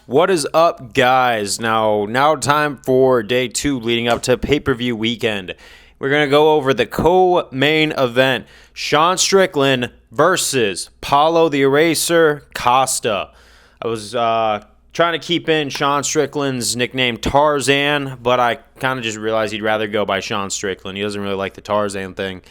What is up, guys? Now time for day 2 leading up to pay-per-view weekend. We're going to go over the co-main event, Sean Strickland versus Paulo the Eraser Costa. I was trying to keep in Sean Strickland's nickname Tarzan, but I kind of just realized he'd rather go by Sean Strickland. He doesn't really like the Tarzan thing.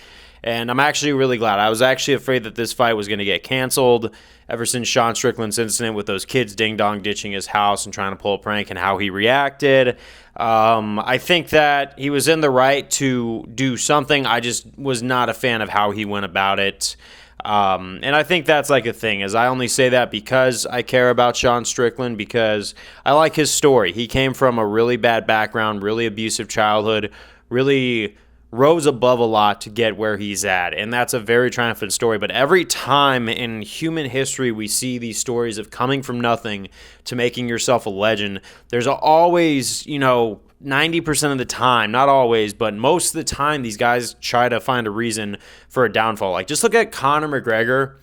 And I'm actually really glad. I was actually afraid that this fight was going to get canceled ever since Sean Strickland's incident with those kids ding-dong ditching his house and trying to pull a prank and how he reacted. I think that he was in the right to do something. I just was not a fan of how he went about it. And I think that's like a thing, is I only say that because I care about Sean Strickland, because I like his story. He came from a really bad background, really abusive childhood, really rose above a lot to get where he's at, and that's a very triumphant story. But every time in human history we see these stories of coming from nothing to making yourself a legend, there's always, 90% of the time, not always, but most of the time, these guys try to find a reason for a downfall. Like, just look at Conor McGregor,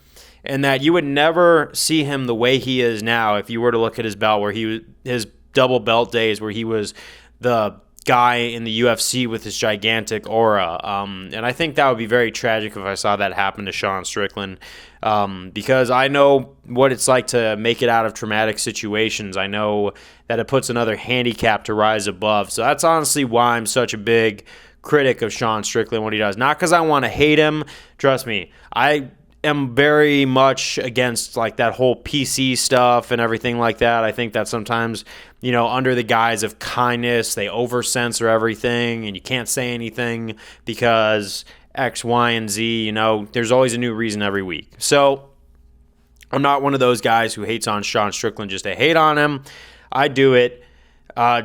and that you would never see him the way he is now if you were to look at his belt, where his double belt days, where he was the guy in the UFC with his gigantic aura. And I think that would be very tragic if I saw that happen to Sean Strickland, because I know what it's like to make it out of traumatic situations. I know that it puts another handicap to rise above. So that's honestly why I'm such a big critic of Sean Strickland, what he does. Not because I want to hate him. Trust me, I am very much against like that whole PC stuff and everything like that. I think that sometimes, under the guise of kindness, they over-censor everything and you can't say anything because X, Y, and Z, there's always a new reason every week. So I'm not one of those guys who hates on Sean Strickland just to hate on him. I do it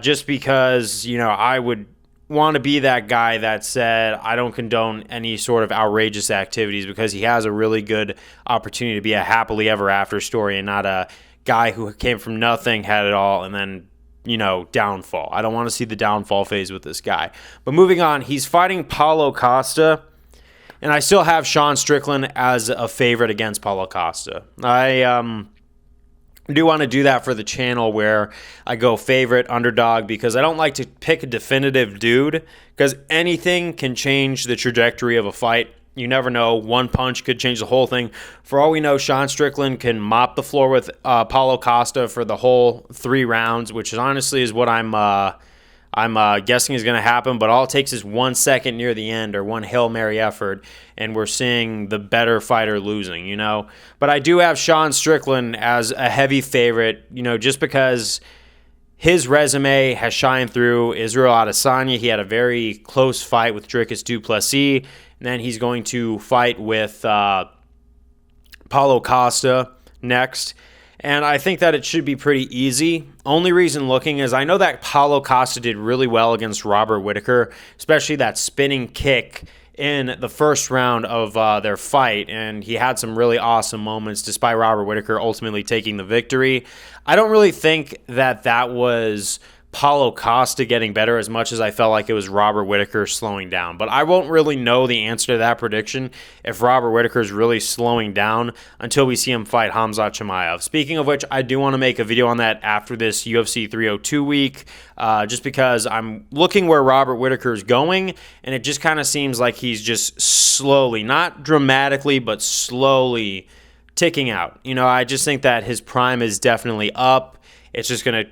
just because, I would want to be that guy that said I don't condone any sort of outrageous activities, because he has a really good opportunity to be a happily ever after story and not a guy who came from nothing, had it all, and then, downfall. I don't want to see the downfall phase with this guy. But moving on, he's fighting Paulo Costa, and I still have Sean Strickland as a favorite against Paulo Costa. I do want to do that for the channel, where I go favorite, underdog, because I don't like to pick a definitive dude, because anything can change the trajectory of a fight. You never know. One punch could change the whole thing. For all we know, Sean Strickland can mop the floor with Paulo Costa for the whole 3 rounds, which honestly is what I'm guessing is going to happen, but all it takes is 1 second near the end or one Hail Mary effort, and we're seeing the better fighter losing, But I do have Sean Strickland as a heavy favorite, just because his resume has shined through. Israel Adesanya, he had a very close fight with Dricus du Plessis, and then he's going to fight with Paulo Costa next. And I think that it should be pretty easy. Only reason looking is I know that Paulo Costa did really well against Robert Whittaker, especially that spinning kick in the first round of their fight, and he had some really awesome moments despite Robert Whittaker ultimately taking the victory. I don't really think that was Paulo Costa getting better as much as I felt like it was Robert Whittaker slowing down. But I won't really know the answer to that prediction if Robert Whittaker is really slowing down until we see him fight Khamzat Chimaev. Speaking of which, I do want to make a video on that after this UFC 302 week, just because I'm looking where Robert Whittaker is going, and it just kind of seems like he's just slowly, not dramatically, but slowly ticking out. I just think that his prime is definitely up. It's just going to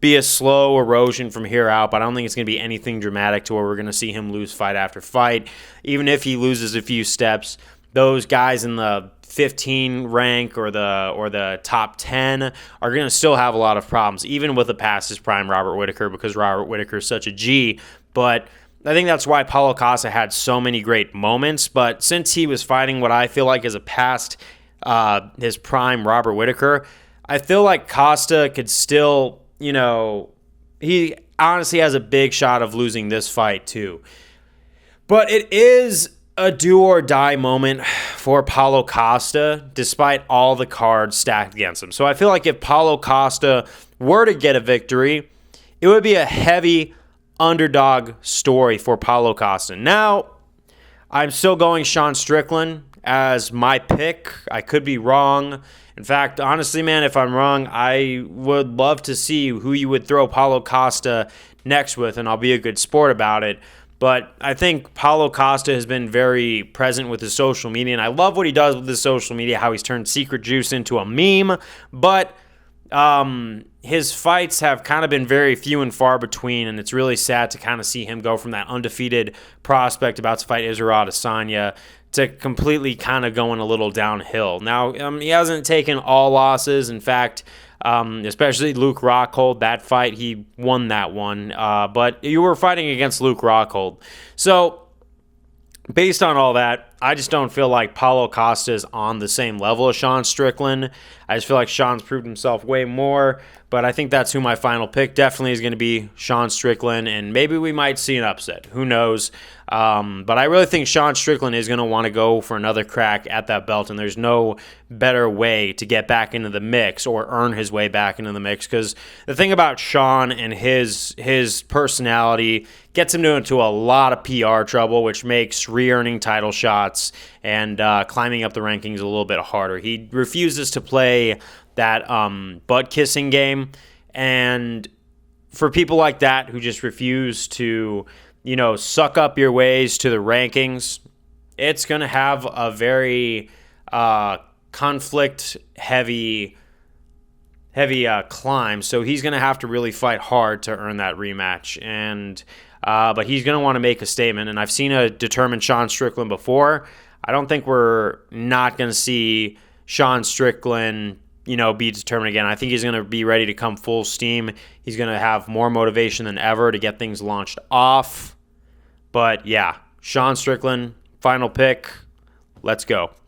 be a slow erosion from here out, but I don't think it's going to be anything dramatic to where we're going to see him lose fight after fight. Even if he loses a few steps, those guys in the 15 rank or the top 10 are going to still have a lot of problems, even with the past his prime Robert Whittaker, because Robert Whittaker is such a G. But I think that's why Paulo Costa had so many great moments. But since he was fighting what I feel like is a past his prime Robert Whittaker, I feel like Costa could still, he honestly has a big shot of losing this fight too. But it is a do or die moment for Paulo Costa, despite all the cards stacked against him. So I feel like if Paulo Costa were to get a victory, it would be a heavy underdog story for Paulo Costa. Now, I'm still going Sean Strickland as my pick. I could be wrong, In fact, honestly, man, if I'm wrong, I would love to see who you would throw Paulo Costa next with, and I'll be a good sport about it. But I think Paulo Costa has been very present with his social media, and I love what he does with his social media, how he's turned Secret Juice into a meme. But his fights have kind of been very few and far between, and it's really sad to kind of see him go from that undefeated prospect about to fight Israel Adesanya to completely kind of going a little downhill. Now, he hasn't taken all losses. In fact, especially Luke Rockhold, that fight, he won that one. But you were fighting against Luke Rockhold. So, based on all that, I just don't feel like Paulo Costa is on the same level as Sean Strickland. I just feel like Sean's proved himself way more, but I think that's who my final pick definitely is going to be, Sean Strickland, and maybe we might see an upset. Who knows? But I really think Sean Strickland is going to want to go for another crack at that belt, and there's no better way to get back into the mix or earn his way back into the mix, because the thing about Sean and his personality gets him into a lot of PR trouble, which makes re-earning title shots and climbing up the rankings a little bit harder. He refuses to play that butt-kissing game, and for people like that who just refuse to, suck up your ways to the rankings, it's going to have a very conflict-heavy climb. So he's going to have to really fight hard to earn that rematch. And but he's going to want to make a statement. And I've seen a determined Sean Strickland before. I don't think we're not going to see Sean Strickland, be determined again. I think he's going to be ready to come full steam. He's going to have more motivation than ever to get things launched off. But yeah, Sean Strickland, final pick. Let's go.